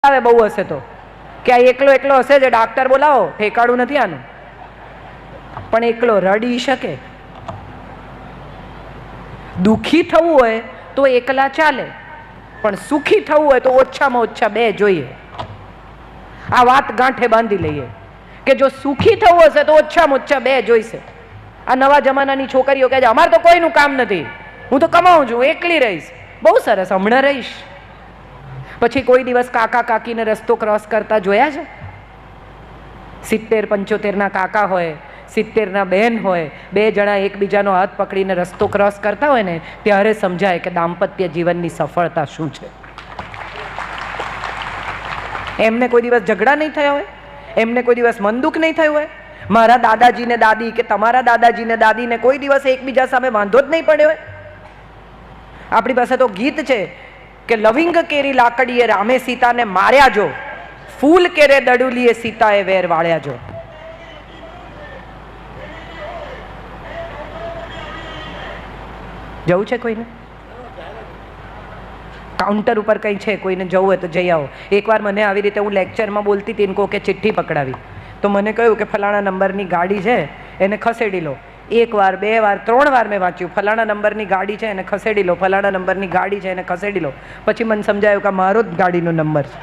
આવે બહુ હશે તો કે આ એકલો એકલો હશે જે ડાક્ટર બોલાવો, ઠેકાડું નથી આનું. પણ એકલો રડી શકે. દુઃખી થવું હોય તો એકલા ચાલે, પણ સુખી થવું હોય તો ઓછામાં ઓછા બે જોઈએ. આ વાત ગાંઠે બાંધી લઈએ કે જો સુખી થવું હશે તો ઓછામાં ઓછા બે જોઈશે. આ નવા જમાનાની છોકરીઓ કહે છે અમારે તો કોઈનું કામ નથી, હું તો કમાઉં છું, એકલી રહીશ. બહુ સરસ, હમણાં રહીશ. પછી કોઈ દિવસ કાકા કાકીને રસ્તો ક્રોસ કરતા જોયા છે? 70-75ના કાકા હોય, 70ના બહેન હોય, બે જણા એકબીજાનો હાથ પકડીને રસ્તો ક્રોસ કરતા હોય ને ત્યારે સમજાય કે દાંપત્ય જીવનની સફળતા શું છે. એમને કોઈ દિવસ ઝઘડા નહીં થયા હોય, એમને કોઈ દિવસ મન દુઃખ નહીં થયું હોય. મારા દાદાજીને દાદી કે તમારા દાદાજીને દાદીને કોઈ દિવસ એકબીજા સામે વાંધો જ નહીં પડ્યો હોય. આપણી પાસે તો ગીત છે કે લવિંગ કેરી લાકડીએ રામે સીતાને માર્યા જો, ફૂલ કેરે દડુલીએ સીતાએ વેર વાળ્યા જો. જવું છે કોઈને? કાઉન્ટર ઉપર કંઈ છે, કોઈને જવું હોય તો જઈ આવો. એકવાર મને આવી રીતે હું લેક્ચરમાં બોલતી હતી, કહો કે ચિઠ્ઠી પકડાવી તો મને કહ્યું કે ફલાણા નંબરની ગાડી છે એને ખસેડી લો. એક વાર, બે વાર, 3 વાર મેં વાંચ્યું, ફલાણા નંબરની ગાડી છે એને ખસેડી લો, ફલાણા નંબરની ગાડી છે એને ખસેડી લો. પછી મને સમજાયું કે મારો જ ગાડીનો નંબર છે.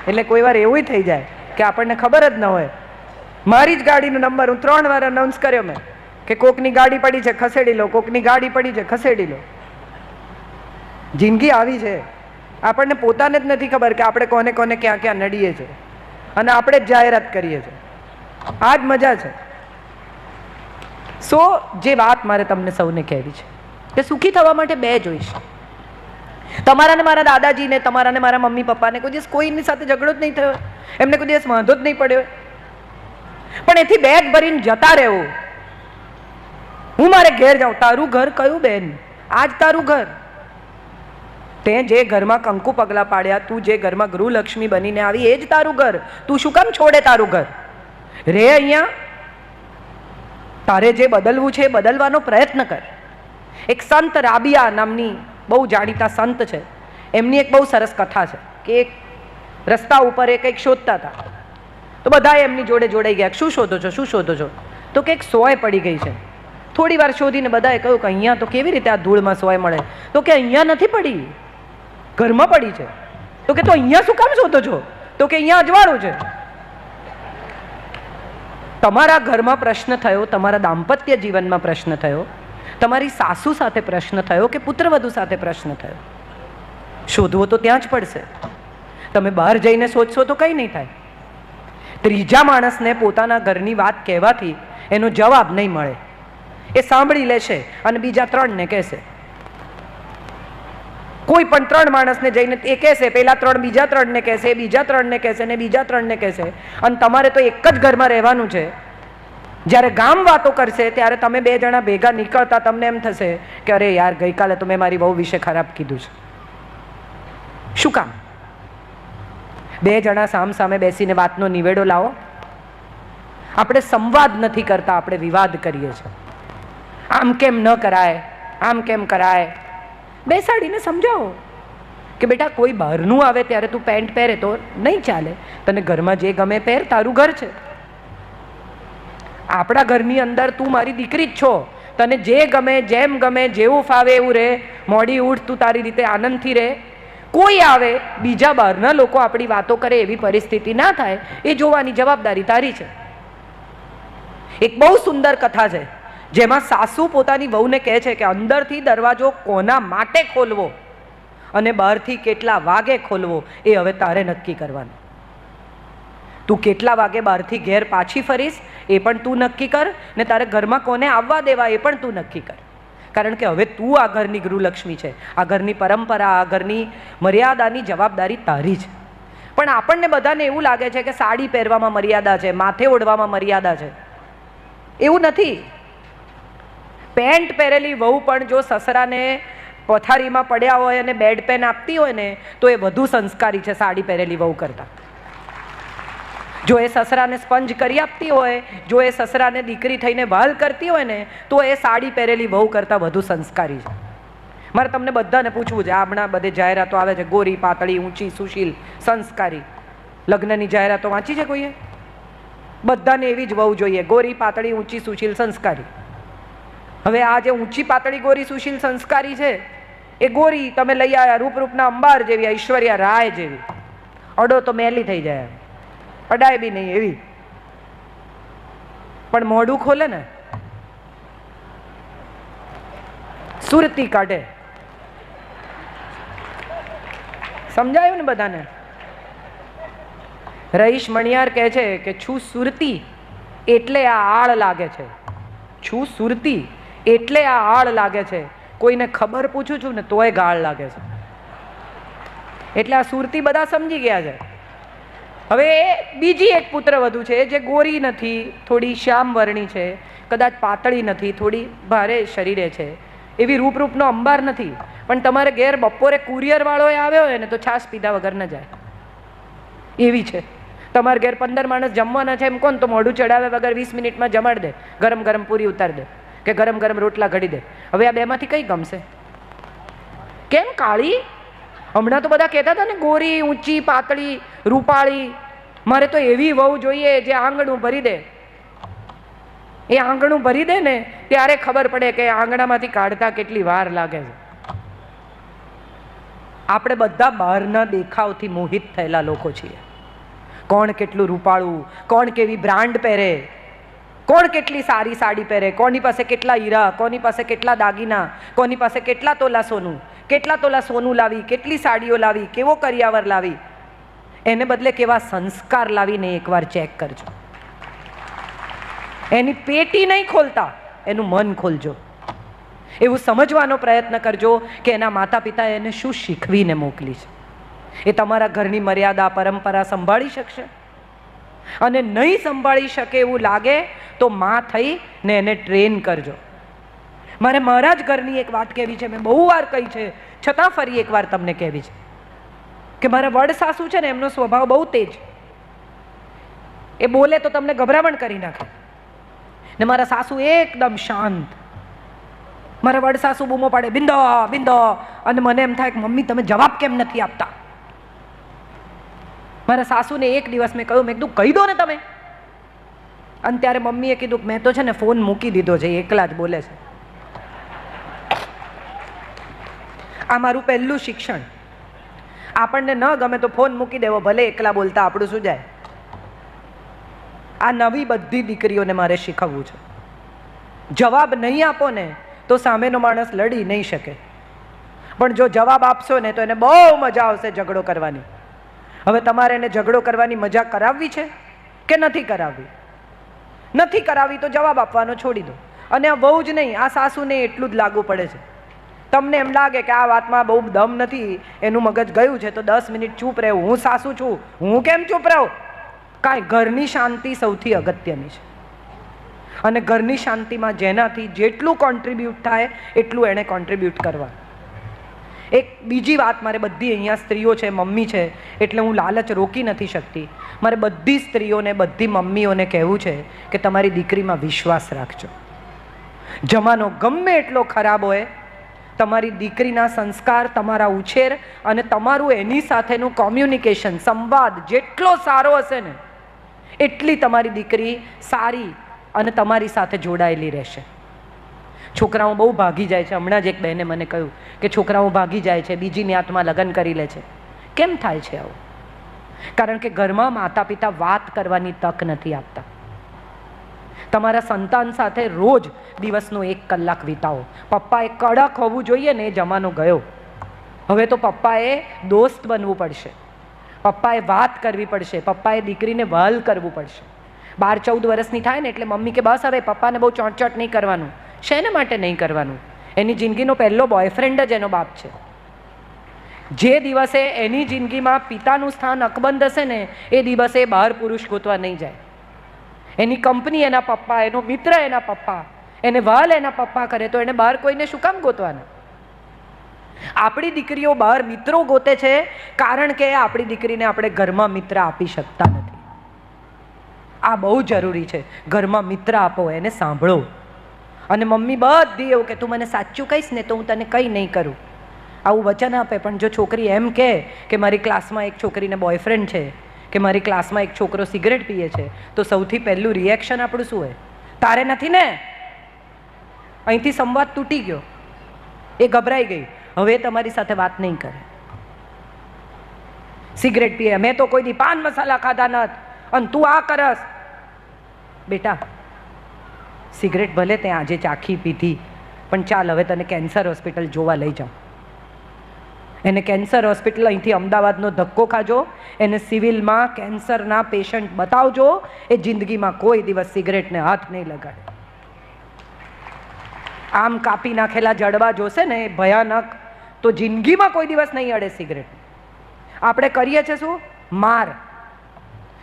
એટલે કોઈ વાર એવું થઈ જાય કે આપણને ખબર જ ન હોય, મારી જ ગાડીનો નંબર. હું 3 વાર અનાઉન્સ કર્યો મેં કે કોકની ગાડી પડી છે ખસેડી લો, કોકની ગાડી પડી છે ખસેડી લો. જિંદગી આવી છે, આપણને પોતાને જ નથી ખબર કે આપણે કોને કોને ક્યાં ક્યાં નડીએ છીએ અને આપણે જ જાહેરાત કરીએ છીએ. આ જ મજા છે. જે વાત મારે તમને સૌને કહેવી છે કે સુખી થવા માટે બે જોઈશ. તમારા ને મારા દાદાજીને, તમારા ને મારા મમ્મી પપ્પાને કોઈ દિવસ કોઈની સાથે ઝઘડો જ નહીં થયો, એમને કોઈ દિવસ વાંધો જ નહીં પડ્યો, પણ એથી બેગ ભરીને જતા રહેવું. હું મારે ઘેર જાઉં, તારું ઘર કયું બેન? આજ તારું ઘર. તે જે ઘરમાં કંકુ પગલા પાડ્યા, તું જે ઘરમાં ગૃહલક્ષ્મી બનીને આવી, એ જ તારું ઘર. તું શું કામ છોડે તારું ઘર? રે અહીંયા. તારે જે બદલવું છે એ બદલવાનો પ્રયત્ન કર. એક સંત રાબિયા નામની બહુ જાણીતા સંત છે, એમની એક બહુ સરસ કથા છે કે એક રસ્તા ઉપર એ કંઈક શોધતા હતા તો બધા એમની જોડે જોડાઈ ગયા. શું શોધો છો, શું શોધો છો? તો કે એક સોય પડી ગઈ છે. થોડી વાર શોધીને બધાએ કહ્યું કે અહીંયા તો કેવી રીતે આ ધૂળમાં સોય મળે? તો કે અહીંયા નથી પડી, ઘરમાં પડી છે. તો કે તો અહીંયા શું કામ શોધો છો? તો કે અહીંયા અજવાળું છે. તમારા ઘરમાં પ્રશ્ન થયો, તમારા દાંપત્ય જીવનમાં પ્રશ્ન થયો, તમારી સાસુ સાથે પ્રશ્ન થયો કે પુત્રવધુ સાથે પ્રશ્ન થયો, શોધવો તો ત્યાં જ પડશે. તમે બહાર જઈને શોધશો તો કંઈ નહીં થાય. ત્રીજા માણસને પોતાના ઘરની વાત કહેવાથી એનો જવાબ નહીં મળે. એ સાંભળી લેશે અને બીજા 3ને કહેશે. કોઈ પણ 3 માણસને જઈને એ કહેશે, પેલા 3 બીજા 3ને કહેશે, બીજા 3ને કહેશે ને બીજા 3ને કહેશે. અને તમારે તો એક જ ઘરમાં રહેવાનું છે. જ્યારે ગામ વાતો કરશે ત્યારે તમે 2 જણા ભેગા નીકળતા તમને એમ થશે કે અરે યાર ગઈકાલે તો મેં મારી વહુ વિશે ખરાબ કીધું છે. શું કામ? 2 જણા સામ સામે બેસીને વાતનો નિવેડો લાવો. આપણે સંવાદ નથી કરતા, આપણે વિવાદ કરીએ છીએ. આમ કેમ ન કરાય, આમ કેમ કરાય. બેસાડીને સમજાવો કે બેટા કોઈ બહારનું આવે ત્યારે તું પેન્ટ પહેરે તો નહીં ચાલે, તને ઘરમાં જે ગમે પહેર, તારું ઘર છે. આપણા ઘરની અંદર તું મારી દીકરી જ છો, તને જે ગમે, જેમ ગમે, જેવું ફાવે એવું રહે, મોડી ઉઠ, તું તારી રીતે આનંદથી રહે. કોઈ આવે, બીજા બહારના લોકો આપણી વાતો કરે એવી પરિસ્થિતિ ના થાય, એ જોવાની જવાબદારી તારી છે. એક બહુ સુંદર કથા છે જેમાં સાસુ પોતાની વહુને કહે છે કે અંદરથી દરવાજો કોના માટે ખોલવો અને બહારથી કેટલા વાગે ખોલવો એ હવે તારે નક્કી કરવાનું. તું કેટલા વાગે બહારથી ઘેર પાછી ફરીશ એ પણ તું નક્કી કર, ને તારે ઘરમાં કોને આવવા દેવા એ પણ તું નક્કી કર. કારણ કે હવે તું આ ઘરની ગૃહલક્ષ્મી છે, આ ઘરની પરંપરા, આ ઘરની મર્યાદાની જવાબદારી તારી છે. પણ આપણને બધાને એવું લાગે છે કે સાડી પહેરવામાં મર્યાદા છે, માથે ઓઢવામાં મર્યાદા છે. એવું નથી. પેન્ટ પહેરેલી વહુ પણ જો સસરાને પથારીમાં પડ્યા હોય અને બેડ પેન આપતી હોય ને તો એ વધુ સંસ્કારી છે સાડી પહેરેલી વહુ કરતા. જો એ સસરાને સ્પંજ કરી આપતી હોય, જો એ સસરાને દીકરી થઈને વહાલ કરતી હોય ને તો એ સાડી પહેરેલી વહુ કરતાં વધુ સંસ્કારી છે. મારે તમને બધાને પૂછવું છે, હમણાં બધે જાહેરાતો આવે છે, ગોરી પાતળી ઊંચી સુશીલ સંસ્કારી. લગ્નની જાહેરાતો વાંચી છે કોઈએ? બધાને એવી જ વહુ જોઈએ, ગોરી પાતળી ઊંચી સુશીલ સંસ્કારી. હવે આ જે ઊંચી પાતળી ગોરી સુશીલ સંસ્કારી છે એ ગોરી તમે લઈ આવ્યા રૂપરૂપના અંબાર જેવી, ઐશ્વર્યા રાય જેવી, અડો તો મેલી થઈ જાય, અડાય બી નહીં એવી, પણ મોઢું ખોલે ને સુરતી કાઢે. સમજાયું ને બધાને? રહીશ મણિયાર કહે છે કે છું સુરતી એટલે આ આળ લાગે છે, છું સુરતી એટલે આ આળ લાગે છે. કોઈને ખબર પૂછું છું ને તોય ગાળ લાગે છે. એટલે આ સુરતી બધા સમજી ગયા છે. હવે બીજી એક પુત્ર વધુ છે જે ગોરી નથી, થોડી શ્યામ વર્ણી છે, કદાચ પાતળી નથી, થોડી ભારે શરીરે છે, એવી રૂપરૂપનો અંબાર નથી, પણ તમારે ઘેર બપોરે કુરિયર વાળો આવ્યો હોય ને તો છાશ પીધા વગર ન જાય એવી છે. તમારે ઘેર 15 માણસ જમવાના છે એમ કોણ તો મોઢું ચડાવે વગર 20 મિનિટમાં જમાડ દે, ગરમ ગરમ પૂરી ઉતાર દે કે ગરમ ગરમ રોટલા ઘડી દે. હવે આ બેમાંથી કઈ ગમશે? કેમ કાળી? હમણાં તો બધા કહેતા હતા ને ગોરી ઊંચી પાતળી રૂપાળી. મારે તો એવી વહુ જોઈએ જે આંગણું ભરી દે. એ આંગણું ભરી દે ને ત્યારે ખબર પડે કે આંગણામાંથી કાઢતા કેટલી વાર લાગે છે. આપણે બધા બહારના દેખાવથી મોહિત થયેલા લોકો છીએ. કોણ કેટલું રૂપાળું, કોણ કેવી બ્રાન્ડ પહેરે, કોણ કેટલી સારી સાડી પહેરે, કોની પાસે કેટલા હીરા, કોની પાસે કેટલા દાગીના, કોની પાસે કેટલા તોલા સોનું, કેટલા તોલા સોનું લાવી, કેટલી સાડીઓ લાવી, કેવો કરિયાવર લાવી. એને બદલે કેવા સંસ્કાર લાવીને એકવાર ચેક કરજો. એની પેટી નહીં ખોલતા, એનું મન ખોલજો. એવું સમજવાનો પ્રયત્ન કરજો કે એના માતા પિતા એને શું શીખવીને મોકલી છે. એ તમારા ઘરની મર્યાદા પરંપરા સંભાળી શકશે? અને નહીં સંભાળી શકે એવું લાગે તો માં થઈ ને એને ટ્રેન કરજો. મારે મારા જ ઘરની એક વાત કહેવી છે, મેં બહુ વાર કહી છે છતાં ફરી એકવાર તમને કહેવી છે કે મારા વડ સાસુ છે ને એમનો સ્વભાવ બહુ તેજ. એ બોલે તો તમને ગભરામણ કરી નાખે. ને મારા સાસુ એકદમ શાંત. મારા વડ સાસુ બૂમો પાડે બિંદો બિંદો, અને મને એમ થાય કે મમ્મી તમે જવાબ કેમ નથી આપતા? મારા સાસુને એક દિવસ મેં કહ્યું, મેં કીધું કહી દો ને તમે. અને ત્યારે મમ્મીએ કીધું મેં તો છે ને ફોન મૂકી દીધો છે, એકલા જ બોલે છે. આ મારું પહેલું શિક્ષણ. આપણને ન ગમે તો ફોન મૂકી દેવો, ભલે એકલા બોલતા આપણું શું જાય. આ નવી બધી દીકરીઓને મારે શીખવવું છે. જવાબ નહીં આપો ને તો સામેનો માણસ લડી નહીં શકે, પણ જો જવાબ આપશો ને તો એને બહુ મજા આવશે ઝઘડો કરવાની. હવે તમારે એને ઝઘડો કરવાની મજા કરાવવી છે કે નથી કરાવવી? નથી કરાવી તો જવાબ આપવાનો છોડી દો. અને આ બહુ જ નહીં, આ સાસુને એટલું જ લાગુ પડે છે. તમને એમ લાગે કે આ વાતમાં બહુ દમ નથી, એનું મગજ ગયું છે તો 10 મિનિટ ચૂપ રહેવું. હું સાસુ છું, હું કેમ ચૂપ રહું? કાંઈ, ઘરની શાંતિ સૌથી અગત્યની છે. અને ઘરની શાંતિમાં જેનાથી જેટલું કોન્ટ્રીબ્યુટ થાય એટલું એણે કોન્ટ્રીબ્યુટ કરવા. એક બીજી વાત, મારે બધી અહીંયા સ્ત્રીઓ છે, મમ્મી છે, એટલે હું લાલચ રોકી નથી શકતી. મારે બધી સ્ત્રીઓને, બધી મમ્મીઓને કહેવું છે કે તમારી દીકરીમાં વિશ્વાસ રાખજો. જમાનો ગમે એટલો ખરાબ હોય, તમારી દીકરીના સંસ્કાર, તમારા ઉછેર અને તમારું એની સાથેનું કોમ્યુનિકેશન, સંવાદ જેટલો સારો હશે ને એટલી તમારી દીકરી સારી અને તમારી સાથે જોડાયેલી રહેશે. છોકરાઓ બહુ ભાગી જાય છે. હમણાં જ એક બહેને મને કહ્યું કે છોકરાઓ ભાગી જાય છે, બીજી ન્યાતમાં લગ્ન કરી લે છે. કેમ થાય છે આવું? કારણ કે ઘરમાં માતા પિતા વાત કરવાની તક નથી આપતા. તમારા સંતાન સાથે રોજ દિવસનો 1 કલાક વિતાવો. પપ્પાએ કડક હોવું જોઈએ ને, એ જમાનો ગયો. હવે તો પપ્પાએ દોસ્ત બનવું પડશે, પપ્પાએ વાત કરવી પડશે, પપ્પાએ દીકરીને વહાલ કરવું પડશે. 12-14 વર્ષની થાય ને એટલે મમ્મી કે બસ હવે પપ્પાને બહુ ચોંટચોટ નહીં કરવાનું. શેના માટે નહીં કરવાનું? એની જિંદગીનો પહેલો બોયફ્રેન્ડ જ એનો બાપ છે. જે દિવસે એની જિંદગીમાં પિતાનું સ્થાન અકબંધ હશે ને એ દિવસે બહાર પુરુષ ગોતવા નહીં જાય. એની કંપની એના પપ્પા, એનો મિત્ર એના પપ્પા, એને વહાલ એના પપ્પા કરે તો એને બહાર કોઈને શું કામ ગોતવાના? આપણી દીકરીઓ બહાર મિત્રો ગોતે છે કારણ કે આપણી દીકરીને આપણે ઘરમાં મિત્ર આપી શકતા નથી. આ બહુ જરૂરી છે. ઘરમાં મિત્ર આપો, એને સાંભળો. અને મમ્મી બધી એવું કે તું મને સાચું કહીશ ને તો હું તને કંઈ નહીં કરું. આવું વચન આપે, પણ જો છોકરી એમ કહે કે મારી ક્લાસમાં એક છોકરીને બોયફ્રેન્ડ છે કે મારી ક્લાસમાં એક છોકરો સિગરેટ પીએ છે, તો સૌથી પહેલું રિએક્શન આપણું શું હોય? તારે નથી ને? અહીંથી સંવાદ તૂટી ગયો, એ ગભરાઈ ગઈ, હવે તમારી સાથે વાત નહીં કરે. સિગરેટ પીએ, મેં તો કોઈ દી પાન મસાલા ખાધા નથી અને તું આ કરસ. બેટા, સિગરેટ ભલે તે આજે ચાખી પીધી, પણ ચાલ હવે તને કેન્સર હોસ્પિટલ જોવા લઈ જાઉં. એને કેન્સર હોસ્પિટલ અહીંથી અમદાવાદનો ધક્કો ખાજો, એને સિવિલમાં કેન્સરના પેશન્ટ બતાવજો, એ જિંદગીમાં કોઈ દિવસ સિગરેટને હાથ નહીં લગાડે. આમ કાપી નાખેલા જડબા જોશે ને એ ભયાનક, તો જિંદગીમાં કોઈ દિવસ નહીં અડે સિગરેટ. આપણે કરીએ છીએ શું? માર.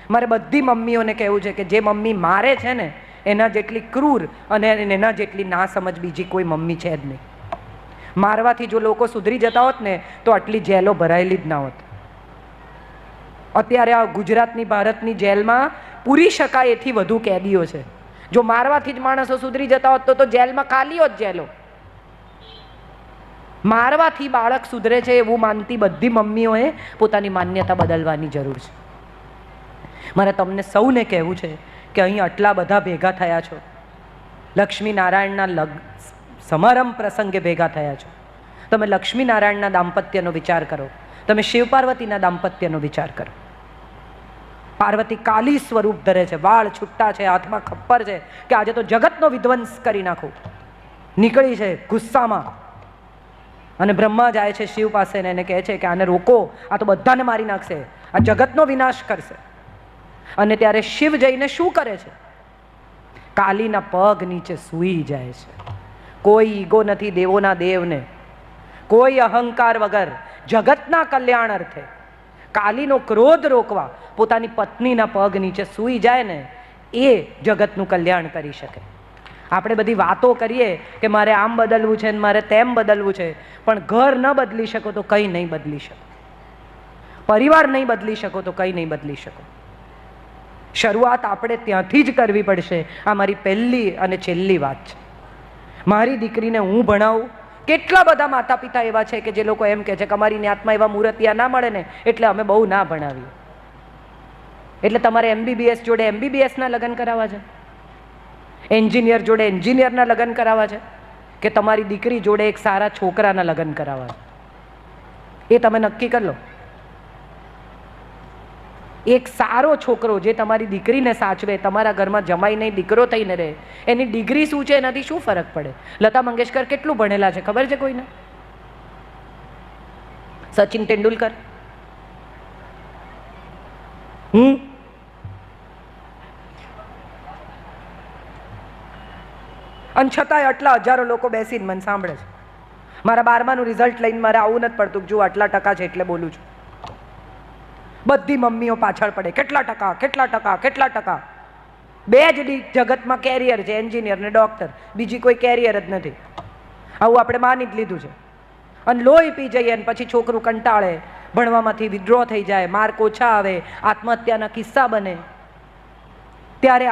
મારે બધી મમ્મીઓને કહેવું છે કે જે મમ્મી મારે છે ને એના જેટલી ક્રૂર અને એના જેટલી ના સમજ બીજી કોઈ મમ્મી છે જ નહીં. મારવાથી જો લોકો સુધરી જતા હોત ને તો આટલી જેલો ભરાયેલી જ ના હોત. અત્યારે આ ગુજરાતની ભારતની જેલમાં પૂરી શકાય એથી વધુ કેદીઓ છે. જો મારવાથી જ માણસો સુધરી જતા હોત તો જેલમાં ખાલી હોત જેલો. મારવાથી બાળક સુધરે છે એવું માનતી બધી મમ્મીઓએ પોતાની માન્યતા બદલવાની જરૂર છે. મારે તમને સૌને કહેવું છે કે અહીં આટલા બધા ભેગા થયા છો, લક્ષ્મીનારાયણના સમારંભ પ્રસંગે ભેગા થયા છો. તમે લક્ષ્મીનારાયણના દાંપત્યનો વિચાર કરો, તમે શિવ પાર્વતીના દાંપત્યનો વિચાર કરો. પાર્વતી કાલી સ્વરૂપ ધરે છે, વાળ છૂટા છે, હાથમાં ખપ્પર છે કે આજે તો જગતનો વિધ્વંસ કરી નાખું. નીકળી છે ગુસ્સામાં અને બ્રહ્મા જાય છે શિવ પાસે ને એને કહે છે કે આને રોકો, આ તો બધાને મારી નાખશે, આ જગતનો વિનાશ કરશે. અને ત્યારે શિવ જઈને શું કરે છે? કાલીના પગ નીચે સૂઈ જાય છે. કોઈ ઈગો નથી દેવોના દેવને, કોઈ અહંકાર વગર જગતના કલ્યાણ અર્થે કાલીનો ક્રોધ રોકવા પોતાની પત્નીના પગ નીચે સૂઈ જાય ને એ જગતનું કલ્યાણ કરી શકે. આપણે બધી વાતો કરીએ કે મારે આમ બદલવું છે ને મારે તેમ બદલવું છે, પણ ઘર ન બદલી શકો તો કંઈ નહીં બદલી શકો, પરિવાર નહીં બદલી શકો તો કંઈ નહીં બદલી શકો. શરૂઆત આપણે ત્યાંથી જ કરવી પડશે. આ મારી પહેલી અને છેલ્લી વાત છે. મારી દીકરીને હું ભણાવું. કેટલા બધા માતા પિતા એવા છે કે જે લોકો એમ કહે છે કે અમારી ન્યાતમાં એવા મુહૂર્તિયા ના મળે ને એટલે અમે બહુ ના ભણાવીએ. એટલે તમારે MBBS જોડે MBBSના લગ્ન કરાવવા છે, એન્જિનિયર જોડે એન્જિનિયરના લગ્ન કરાવવા છે, કે તમારી દીકરી જોડે એક સારા છોકરાના લગ્ન કરાવવા છે? એ તમે નક્કી કરી લો. એક સારો છોકરો જે તમારી દીકરીને સાચવે, તમારા ઘરમાં જમાઈ નહીં દીકરો થઈને રહે, એની ડિગ્રી શું છે એનાથી શું ફરક પડે? લતા મંગેશકર કેટલું ભણેલા છે ખબર છે કોઈને? સચિન તેંડુલકર, અને છતાંય આટલા હજારો લોકો બેસીને મને સાંભળે છે. મારા 12માનું રિઝલ્ટ લઈને મારે આવું નથી પડતું જો આટલા ટકા છે એટલે બોલું છું. બધી મમ્મીઓ પાછળ પડે, કેટલા ટકા, કેટલા ટકા, કેટલા ટકા. બે જ જગતમાં કેરિયર છે, એન્જિનિયર ને ડોક્ટર, બીજી કોઈ કેરિયર જ નથી. આવું આપણે માની જ લીધું છે. અને લોહી પી જઈએ અને પછી છોકરું કંટાળે, ભણવામાંથી વિડ્રો થઈ જાય, માર્ક ઓછા આવે, આત્મહત્યાના કિસ્સા બને. ત્યારે